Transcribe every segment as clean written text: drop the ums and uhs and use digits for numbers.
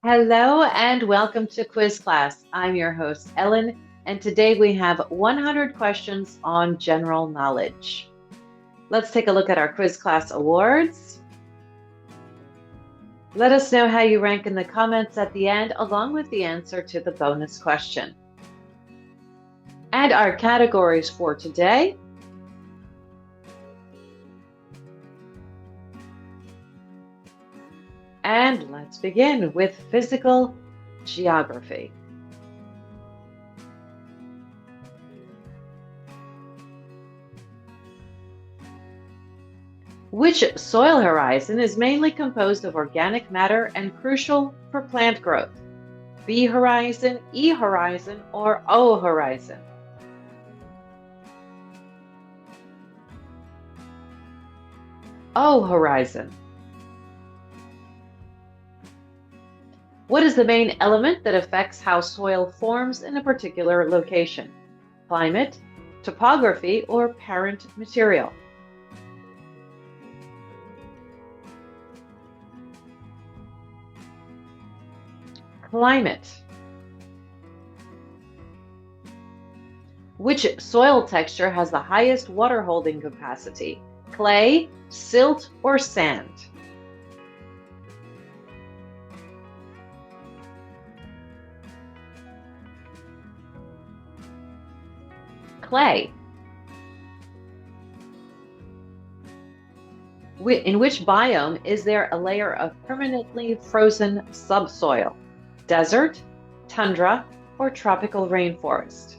Hello and welcome to Quiz Class. I'm your host, Ellen, and today we have 100 questions on general knowledge. Let's take a look at our Quiz Class awards. Let us know how you rank in the comments at the end, along with the answer to the bonus question. And our categories for today. And let's begin with physical geography. Which soil horizon is mainly composed of organic matter and crucial for plant growth? B horizon, E horizon, or O horizon? O horizon. What is the main element that affects how soil forms in a particular location? Climate, topography, or parent material? Climate. Which soil texture has the highest water holding capacity? Clay, silt, or sand? Clay. In which biome is there a layer of permanently frozen subsoil? Desert, tundra, or tropical rainforest?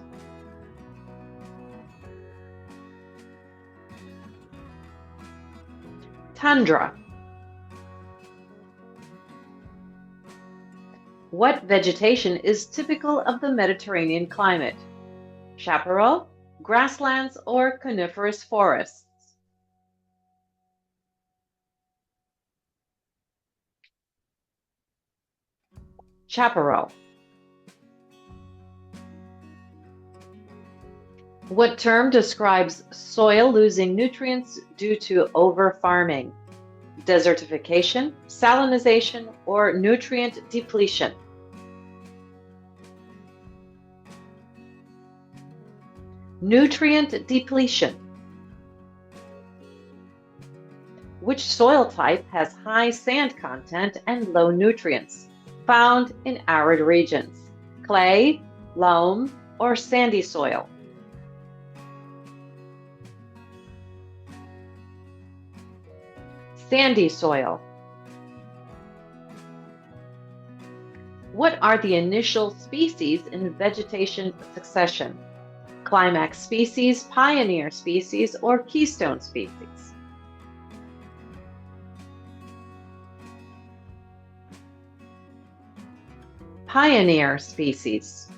Tundra. What vegetation is typical of the Mediterranean climate? Chaparral, grasslands, or coniferous forests? Chaparral. What term describes soil losing nutrients due to over-farming? Desertification, salinization, or nutrient depletion? Nutrient depletion. Which soil type has high sand content and low nutrients? Found in arid regions? Clay, loam, or sandy soil? Sandy soil. What are the initial species in vegetation succession? Climax species, pioneer species, or keystone species? Pioneer species.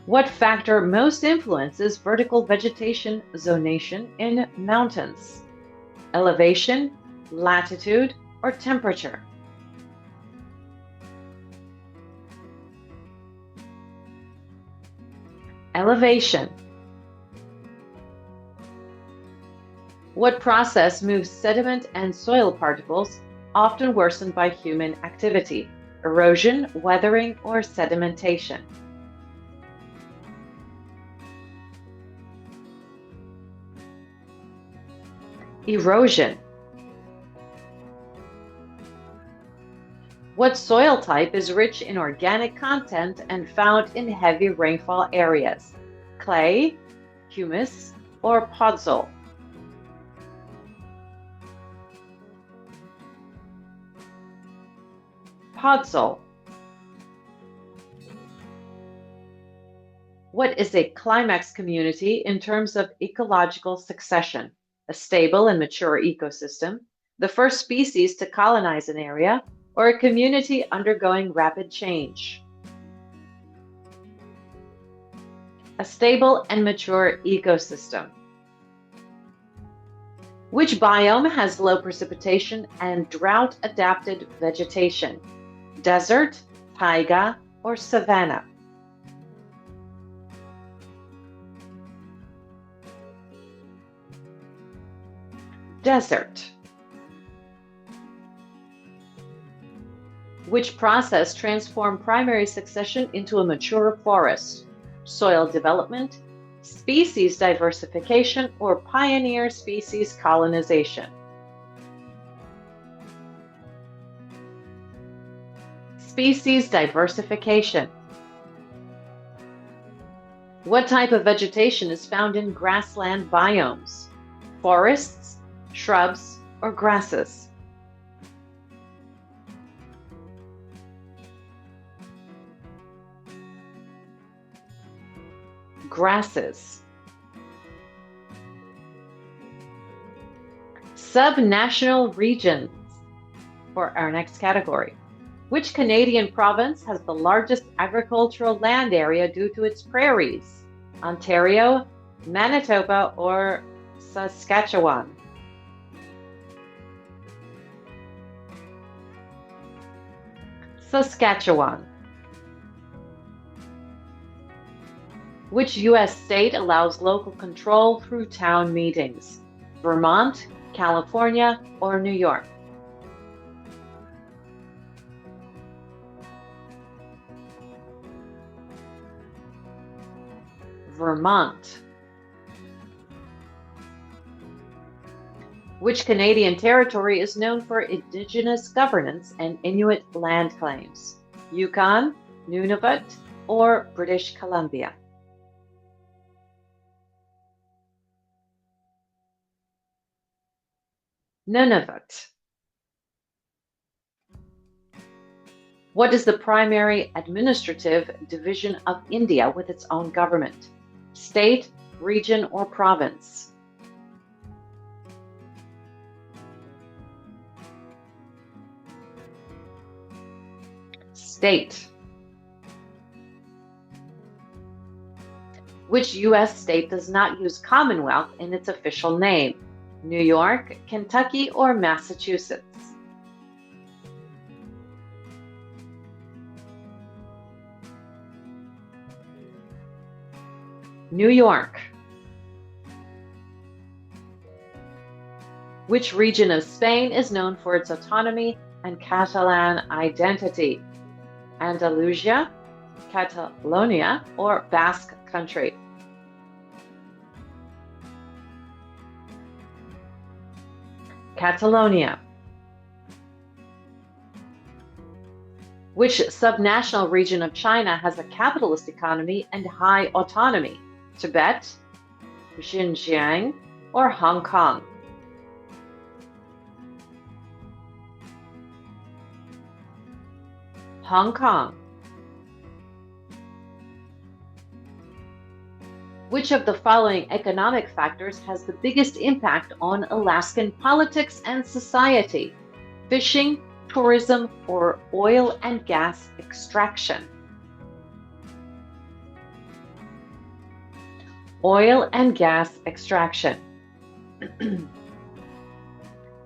What factor most influences vertical vegetation zonation in mountains? Elevation, latitude, or temperature? Elevation. What process moves sediment and soil particles, often worsened by human activity? Erosion, weathering, or sedimentation? Erosion. What soil type is rich in organic content and found in heavy rainfall areas? Clay, humus, or podzol? Podzol. What is a climax community in terms of ecological succession? A stable and mature ecosystem, the first species to colonize an area, or a community undergoing rapid change? A stable and mature ecosystem. Which biome has low precipitation and drought-adapted vegetation? Desert, taiga, or savanna? Desert. Which process transformed primary succession into a mature forest? Soil development, species diversification, or pioneer species colonization? Species diversification. What type of vegetation is found in grassland biomes? Forests, shrubs, or grasses? Grasses. Subnational regions for our next category. Which Canadian province has the largest agricultural land area due to its prairies? Ontario, Manitoba, or Saskatchewan? Saskatchewan. Which U.S. state allows local control through town meetings? Vermont, California, or New York? Vermont. Which Canadian territory is known for Indigenous governance and Inuit land claims? Yukon, Nunavut, or British Columbia? Nunavut. What is the primary administrative division of India with its own government? State, region, or province? State. Which U.S. state does not use Commonwealth in its official name? New York, Kentucky, or Massachusetts? New York. Which region of Spain is known for its autonomy and Catalan identity? Andalusia, Catalonia, or Basque Country? Catalonia. Which subnational region of China has a capitalist economy and high autonomy? Tibet, Xinjiang, or Hong Kong? Hong Kong. Which of the following economic factors has the biggest impact on Alaskan politics and society? Fishing, tourism, or oil and gas extraction? Oil and gas extraction.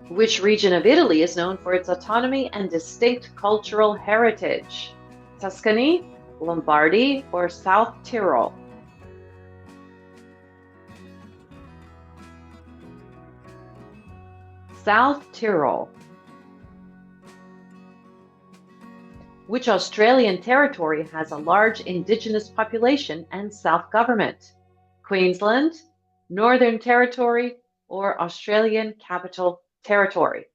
Which region of Italy is known for its autonomy and distinct cultural heritage? Tuscany, Lombardy, or South Tyrol? South Tyrol. Which Australian territory has a large Indigenous population and self-government? Queensland, Northern Territory, or Australian Capital Territory?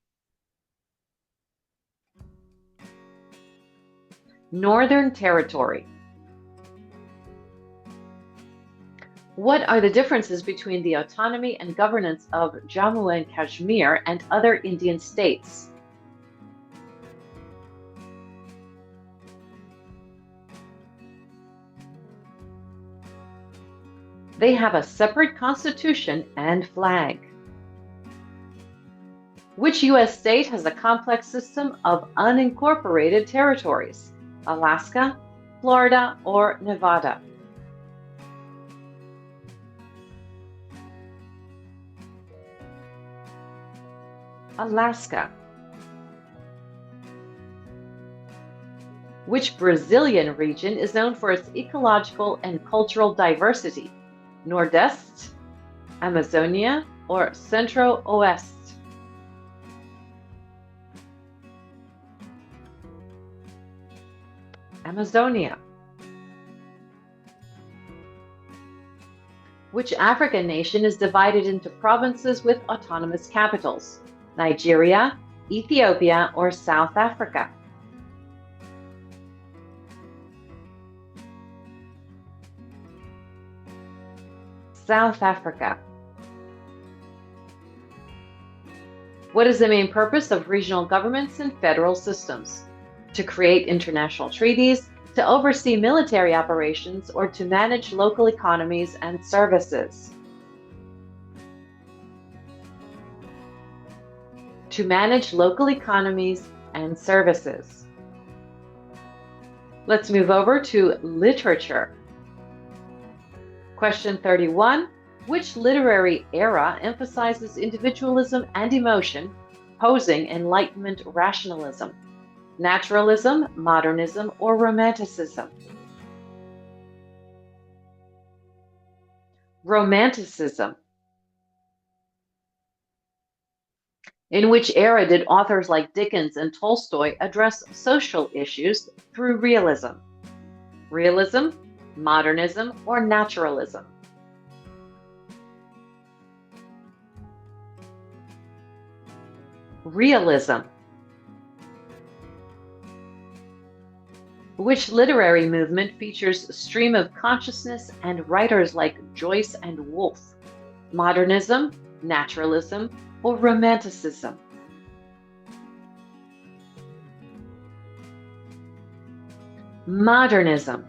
Northern Territory. What are the differences between the autonomy and governance of Jammu and Kashmir and other Indian states? They have a separate constitution and flag. Which U.S. state has a complex system of unincorporated territories? Alaska, Florida, or Nevada? Alaska. Which Brazilian region is known for its ecological and cultural diversity? Nordeste, Amazonia, or Centro-Oeste? Amazonia. Which African nation is divided into provinces with autonomous capitals? Nigeria, Ethiopia, or South Africa? South Africa. What is the main purpose of regional governments and federal systems? To create international treaties, to oversee military operations, or to manage local economies and services? To manage local economies and services. Let's move over to literature. Question 31. Which literary era emphasizes individualism and emotion, posing Enlightenment rationalism? Naturalism, modernism, or romanticism? Romanticism. In which era did authors like Dickens and Tolstoy address social issues through realism? Realism, modernism, or naturalism? Realism. Which literary movement features stream of consciousness and writers like Joyce and Woolf? Modernism, naturalism, or romanticism? Modernism.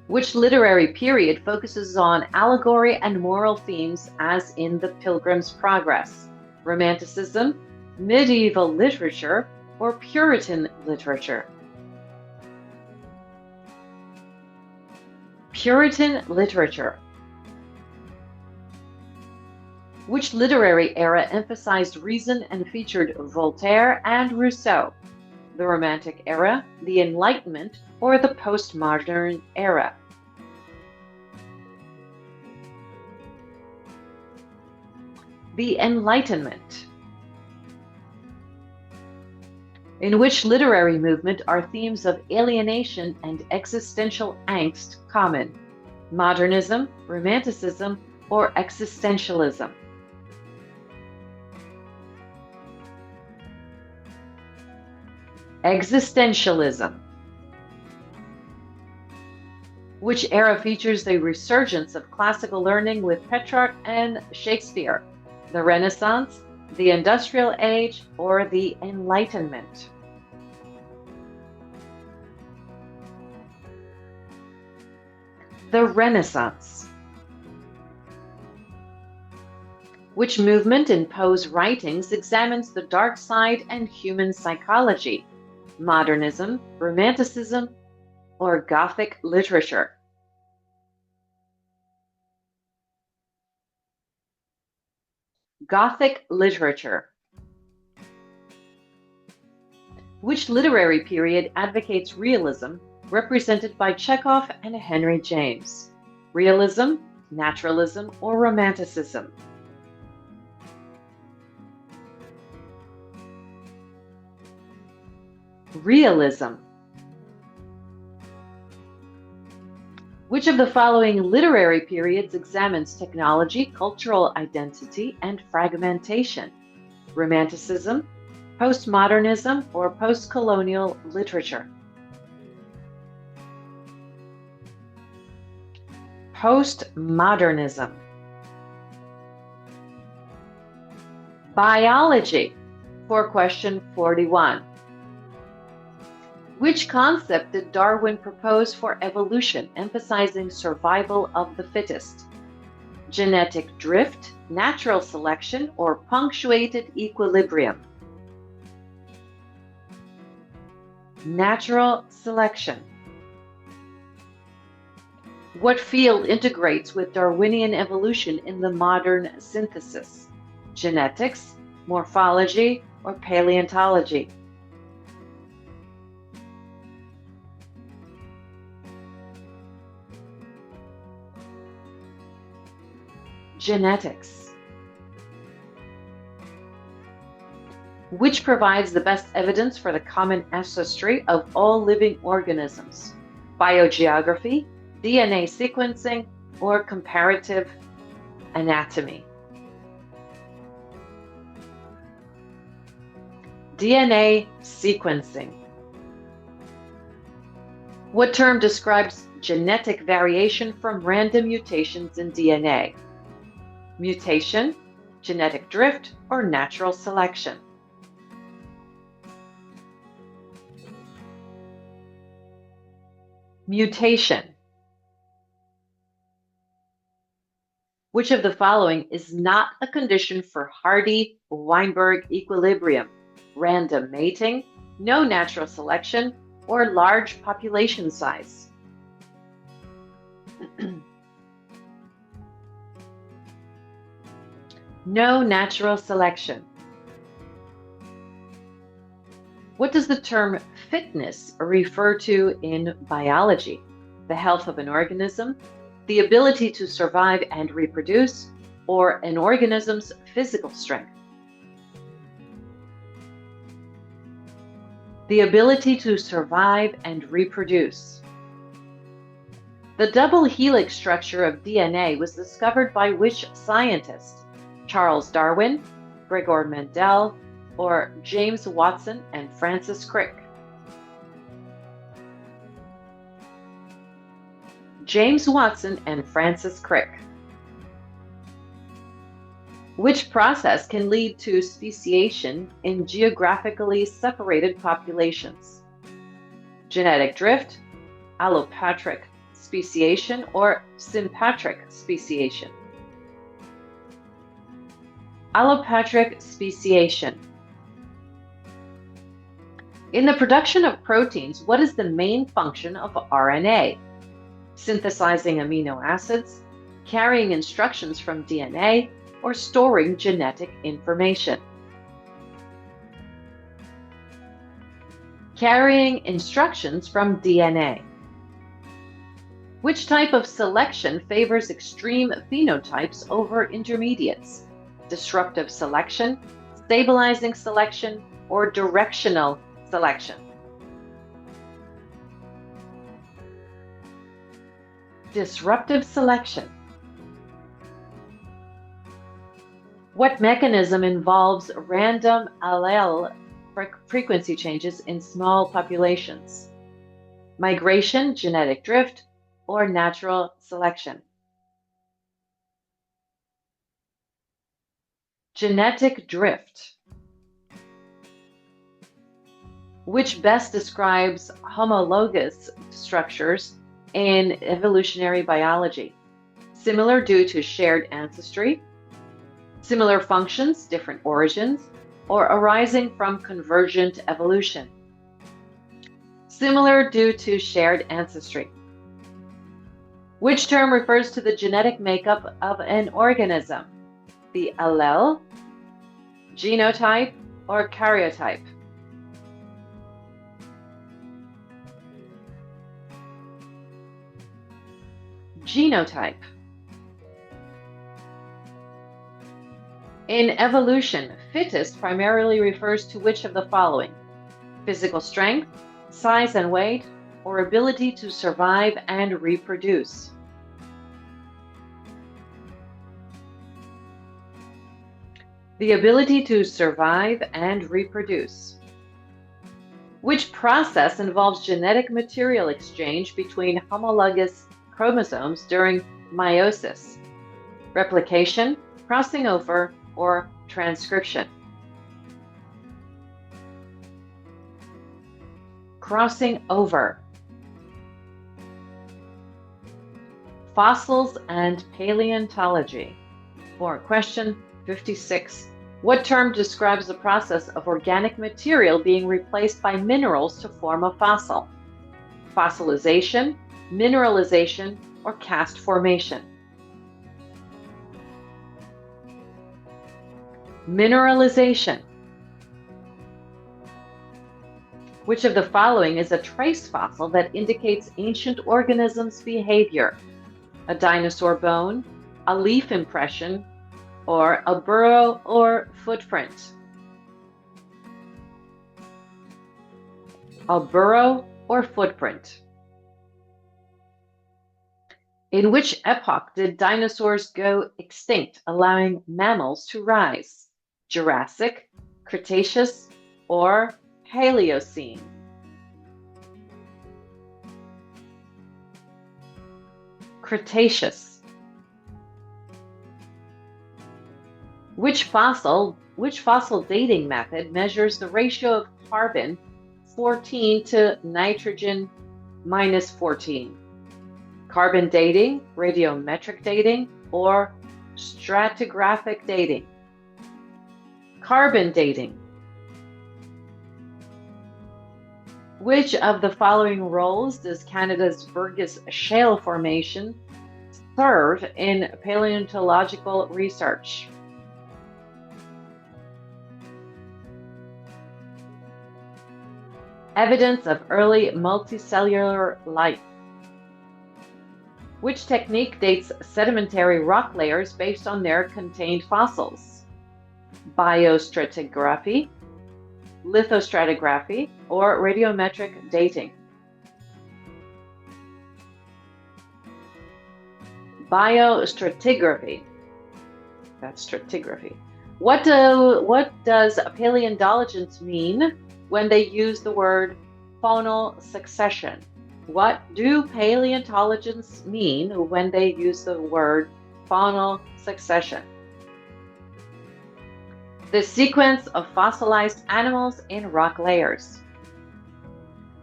Which literary period focuses on allegory and moral themes as in The Pilgrim's Progress? Romanticism, medieval literature, or Puritan literature? Puritan literature. Which literary era emphasized reason and featured Voltaire and Rousseau? The Romantic era, the Enlightenment, or the postmodern era? The Enlightenment. In which literary movement are themes of alienation and existential angst common? Modernism, romanticism, or existentialism? Existentialism. Which era features the resurgence of classical learning with Petrarch and Shakespeare? The Renaissance, the Industrial Age, or the Enlightenment? The Renaissance. Which movement in Poe's writings examines the dark side and human psychology? Modernism, romanticism, or Gothic literature? Gothic literature. Which literary period advocates realism, represented by Chekhov and Henry James? Realism, naturalism, or romanticism? Realism. Which of the following literary periods examines technology, cultural identity, and fragmentation? Romanticism, postmodernism, or postcolonial literature? Postmodernism. Biology, for question 41. Which concept did Darwin propose for evolution, emphasizing survival of the fittest? Genetic drift, natural selection, or punctuated equilibrium? Natural selection. What field integrates with Darwinian evolution in the modern synthesis? Genetics, morphology, or paleontology? Genetics. Which provides the best evidence for the common ancestry of all living organisms? Biogeography, DNA sequencing, or comparative anatomy? DNA sequencing. What term describes genetic variation from random mutations in DNA? Mutation, genetic drift, or natural selection? Mutation. Which of the following is not a condition for Hardy-Weinberg equilibrium? Random mating, no natural selection, or large population size? No natural selection. What does the term fitness refer to in biology? The health of an organism, the ability to survive and reproduce, or an organism's physical strength? The ability to survive and reproduce. The double helix structure of DNA was discovered by which scientist? Charles Darwin, Gregor Mendel, or James Watson and Francis Crick? James Watson and Francis Crick. Which process can lead to speciation in geographically separated populations? Genetic drift, allopatric speciation, or sympatric speciation? Allopatric speciation. In the production of proteins, what is the main function of RNA? Synthesizing amino acids, carrying instructions from DNA, or storing genetic information? Carrying instructions from DNA. Which type of selection favors extreme phenotypes over intermediates? Disruptive selection, stabilizing selection, or directional selection? Disruptive selection. What mechanism involves random allele frequency changes in small populations? Migration, genetic drift, or natural selection? Genetic drift. Which best describes homologous structures in evolutionary biology? Similar due to shared ancestry, similar functions, different origins, or arising from convergent evolution? Similar due to shared ancestry. Which term refers to the genetic makeup of an organism? The allele, genotype, or karyotype? Genotype. In evolution, fittest primarily refers to which of the following? Physical strength, size and weight, or ability to survive and reproduce? The ability to survive and reproduce. Which process involves genetic material exchange between homologous chromosomes during meiosis? Replication, crossing over, or transcription? Crossing over. Fossils and paleontology. For question 56. What term describes the process of organic material being replaced by minerals to form a fossil? Fossilization, mineralization, or cast formation? Mineralization. Which of the following is a trace fossil that indicates ancient organisms' behavior? A dinosaur bone, a leaf impression, or a burrow or footprint? a burrow or footprint? In which epoch did dinosaurs go extinct, allowing mammals to rise? Jurassic, Cretaceous, or Paleocene? Cretaceous. Which fossil dating method measures the ratio of carbon-14 to nitrogen-14? Carbon dating, radiometric dating, or stratigraphic dating? Carbon dating. Which of the following roles does Canada's Burgess Shale Formation serve in paleontological research? Evidence of early multicellular life. Which technique dates sedimentary rock layers based on their contained fossils? Biostratigraphy, lithostratigraphy, or radiometric dating? Biostratigraphy. That's stratigraphy. What does paleontologists mean when they use the word faunal succession? What do paleontologists mean when they use the word faunal succession? The sequence of fossilized animals in rock layers.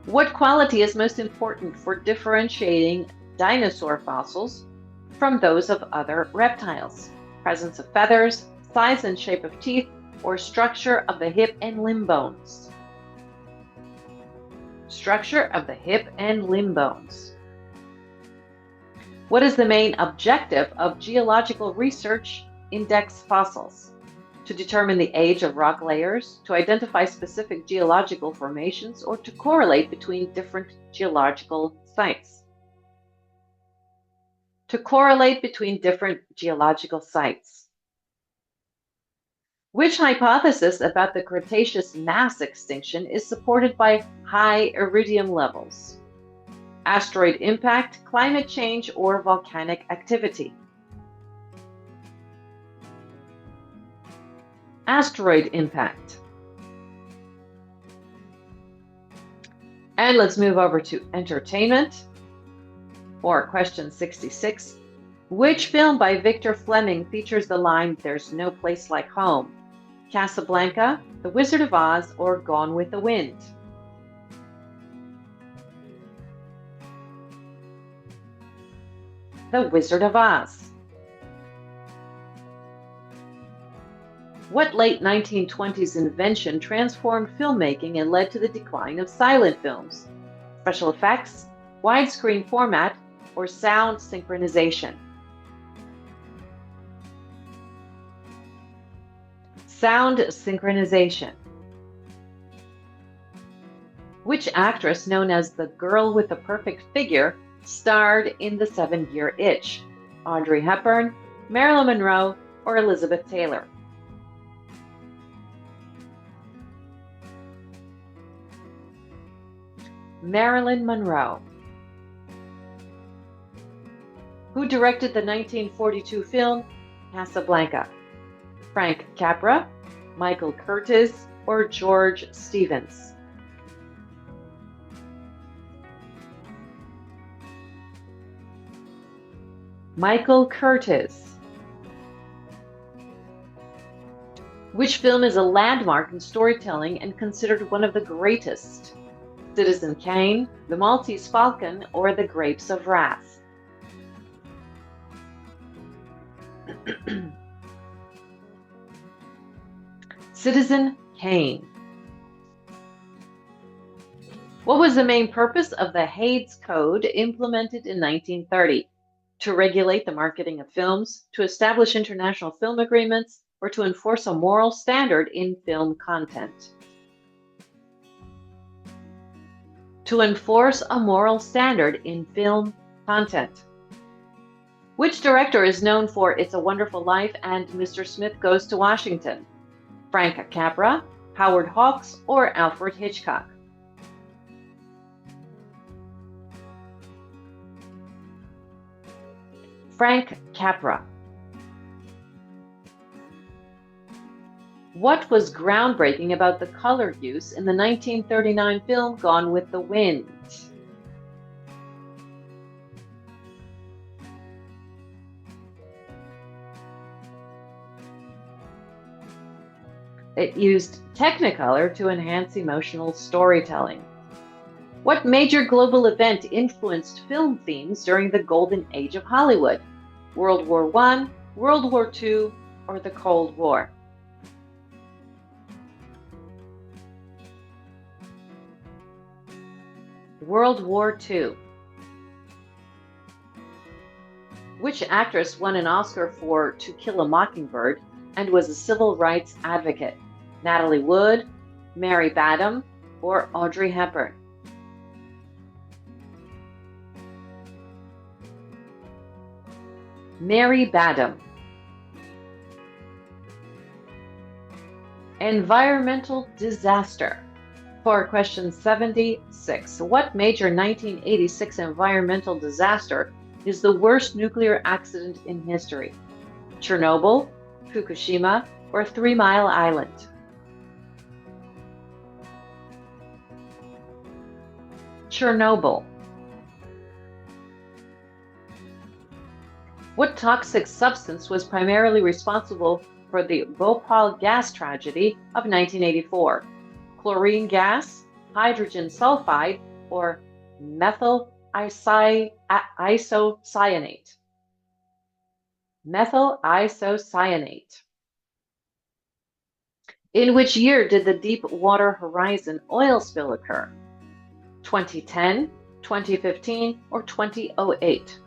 What quality is most important for differentiating dinosaur fossils from those of other reptiles? Presence of feathers, size and shape of teeth, or structure of the hip and limb bones? Structure of the hip and limb bones. What is the main objective of geological research index fossils? To determine the age of rock layers, to identify specific geological formations, or to correlate between different geological sites? To correlate between different geological sites. Which hypothesis about the Cretaceous mass extinction is supported by high iridium levels? Asteroid impact, climate change, or volcanic activity? Asteroid impact. And let's move over to entertainment, or question 66. Which film by Victor Fleming features the line, "There's no place like home"? Casablanca, The Wizard of Oz, or Gone with the Wind? The Wizard of Oz. What late 1920s invention transformed filmmaking and led to the decline of silent films? Special effects, widescreen format, or sound synchronization? Sound synchronization. Which actress, known as the Girl with the Perfect Figure, starred in The 7-Year Itch? Audrey Hepburn, Marilyn Monroe, or Elizabeth Taylor? Marilyn Monroe. Who directed the 1942 film Casablanca? Frank Capra, Michael Curtiz, or George Stevens? Michael Curtiz. Which film is a landmark in storytelling and considered one of the greatest? Citizen Kane, The Maltese Falcon, or The Grapes of Wrath? Citizen Kane. What was the main purpose of the Hays Code implemented in 1930? To regulate the marketing of films, to establish international film agreements, or to enforce a moral standard in film content? To enforce a moral standard in film content. Which director is known for It's a Wonderful Life and Mr. Smith Goes to Washington? Frank Capra, Howard Hawks, or Alfred Hitchcock? Frank Capra. What was groundbreaking about the color use in the 1939 film Gone with the Wind? It used Technicolor to enhance emotional storytelling. What major global event influenced film themes during the golden age of Hollywood? World War I, World War II, or the Cold War? World War II. Which actress won an Oscar for To Kill a Mockingbird and was a civil rights advocate? Natalie Wood, Mary Badham, or Audrey Hepburn? Mary Badham. Environmental disaster. For question 76, what major 1986 environmental disaster is the worst nuclear accident in history? Chernobyl, Fukushima, or 3 Mile Island? Chernobyl. What toxic substance was primarily responsible for the Bhopal gas tragedy of 1984? Chlorine gas, hydrogen sulfide, or methyl isocyanate? Methyl isocyanate. In which year did the Deepwater Horizon oil spill occur? 2010, 2015, or 2008?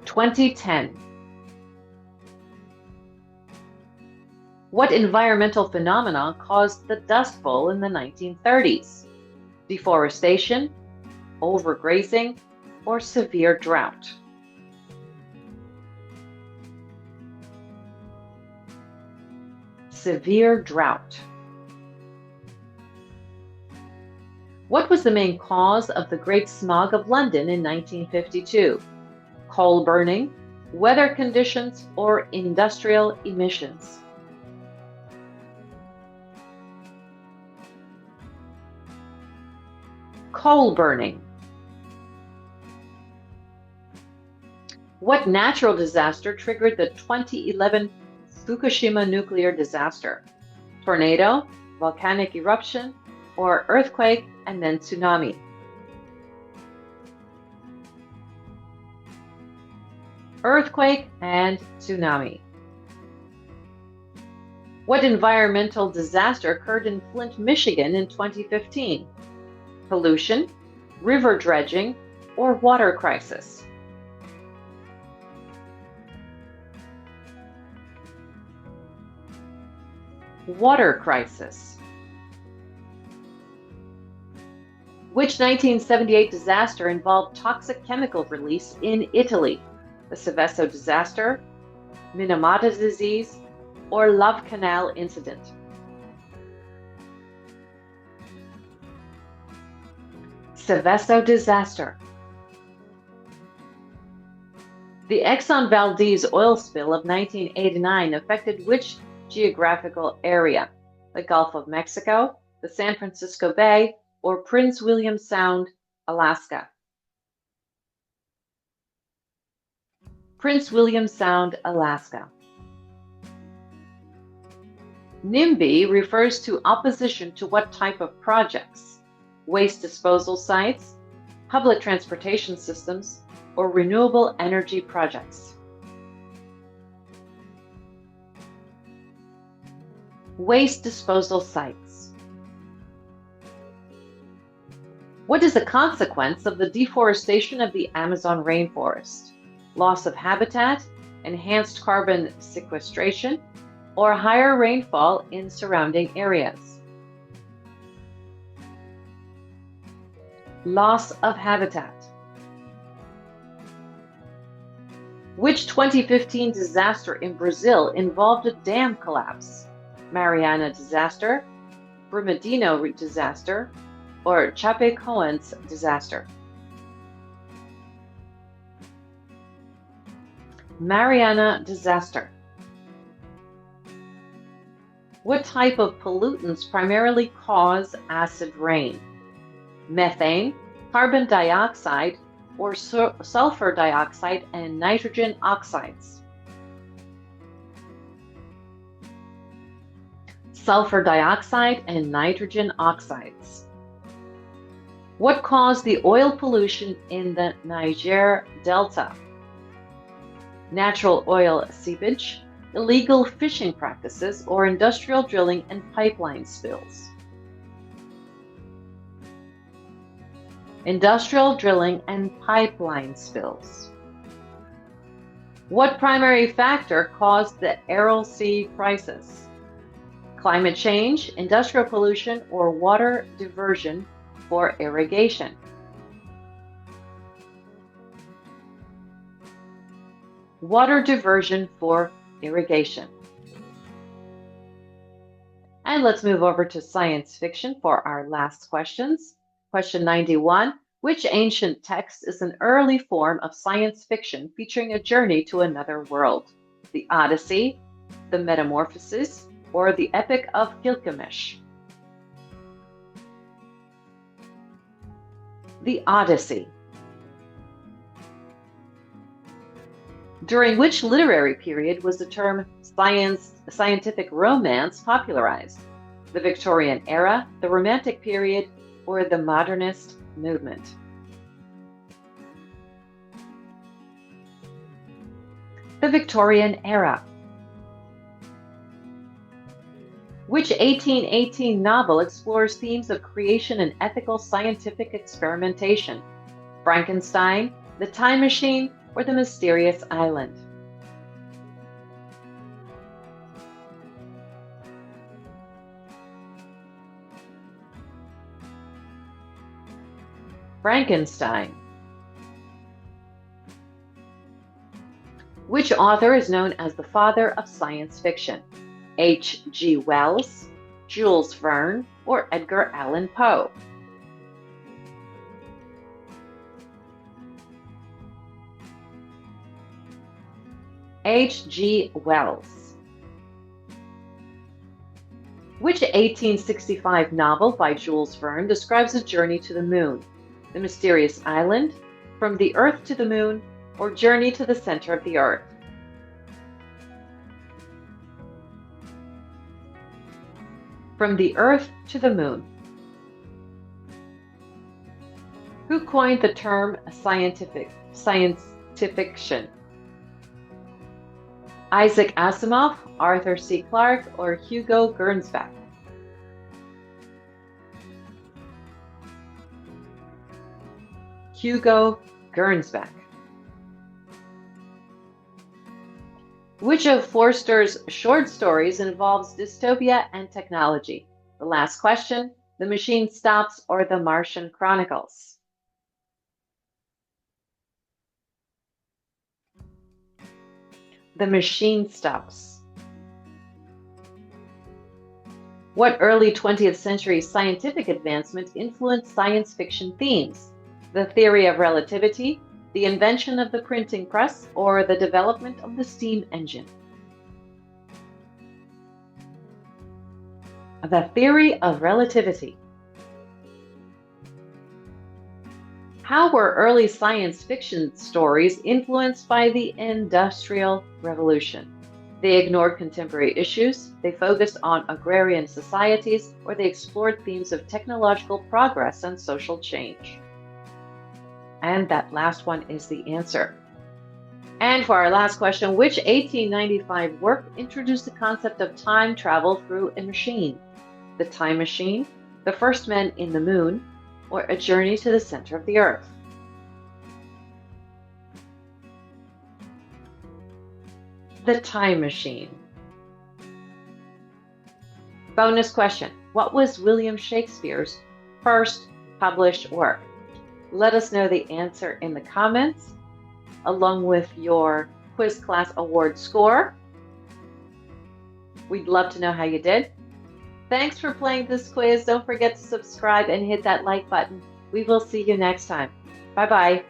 2010. What environmental phenomenon caused the Dust Bowl in the 1930s? Deforestation, overgrazing, or severe drought? Severe drought. What was the main cause of the Great Smog of London in 1952? Coal burning, weather conditions, or industrial emissions? Coal burning. What natural disaster triggered the 2011 Fukushima nuclear disaster? Tornado, volcanic eruption, or earthquake and then tsunami? Earthquake and tsunami. What environmental disaster occurred in Flint, Michigan in 2015? Pollution, river dredging, or water crisis? Water crisis. Which 1978 disaster involved toxic chemical release in Italy? The Seveso disaster, Minamata disease, or Love Canal incident? Seveso disaster. The Exxon Valdez oil spill of 1989 affected which geographical area? The Gulf of Mexico, the San Francisco Bay, or Prince William Sound, Alaska? Prince William Sound, Alaska. NIMBY refers to opposition to what type of projects? Waste disposal sites, public transportation systems, or renewable energy projects? Waste disposal sites. What is the consequence of the deforestation of the Amazon rainforest? Loss of habitat, enhanced carbon sequestration, or higher rainfall in surrounding areas? Loss of habitat. Which 2015 disaster in Brazil involved a dam collapse? Mariana disaster, Brumadinho disaster, or Chapecoense disaster? Mariana disaster. What type of pollutants primarily cause acid rain? Methane, carbon dioxide, or sulfur dioxide and nitrogen oxides? Sulfur dioxide and nitrogen oxides. What caused the oil pollution in the Niger Delta? Natural oil seepage, illegal fishing practices, or industrial drilling and pipeline spills? Industrial drilling and pipeline spills. What primary factor caused the Aral Sea crisis? Climate change, industrial pollution, or water diversion for irrigation? Water diversion for irrigation. And let's move over to science fiction for our last questions. Question 91. Which ancient text is an early form of science fiction featuring a journey to another world? The Odyssey, the Metamorphoses, or the Epic of Gilgamesh? The Odyssey. During which literary period was the term scientific romance popularized? The Victorian era, the Romantic period, or the Modernist movement? The Victorian era. Which 1818 novel explores themes of creation and ethical scientific experimentation? Frankenstein, The Time Machine, or The Mysterious Island? Frankenstein. Which author is known as the father of science fiction? H.G. Wells, Jules Verne, or Edgar Allan Poe? H.G. Wells. Which 1865 novel by Jules Verne describes a journey to the moon? The Mysterious Island, From the Earth to the Moon, or Journey to the Center of the Earth? From the Earth to the Moon. Who coined the term science fiction? Isaac Asimov, Arthur C. Clarke, or Hugo Gernsback? Hugo Gernsback. Which of Forster's short stories involves dystopia and technology? The Last Question, The Machine Stops, or The Martian Chronicles? The Machine Stops. What early 20th century scientific advancement influenced science fiction themes? The theory of relativity, the invention of the printing press, or the development of the steam engine? The theory of relativity. How were early science fiction stories influenced by the Industrial Revolution? They ignored contemporary issues, they focused on agrarian societies, or they explored themes of technological progress and social change. And that last one is the answer. And for our last question, which 1895 work introduced the concept of time travel through a machine? The Time Machine, The First Men in the Moon, or A Journey to the Center of the Earth? The Time Machine. Bonus question. What was William Shakespeare's first published work? Let us know the answer in the comments, along with your quiz class award score. We'd love to know how you did. Thanks for playing this quiz. Don't forget to subscribe and hit that like button. We will see you next time. Bye bye.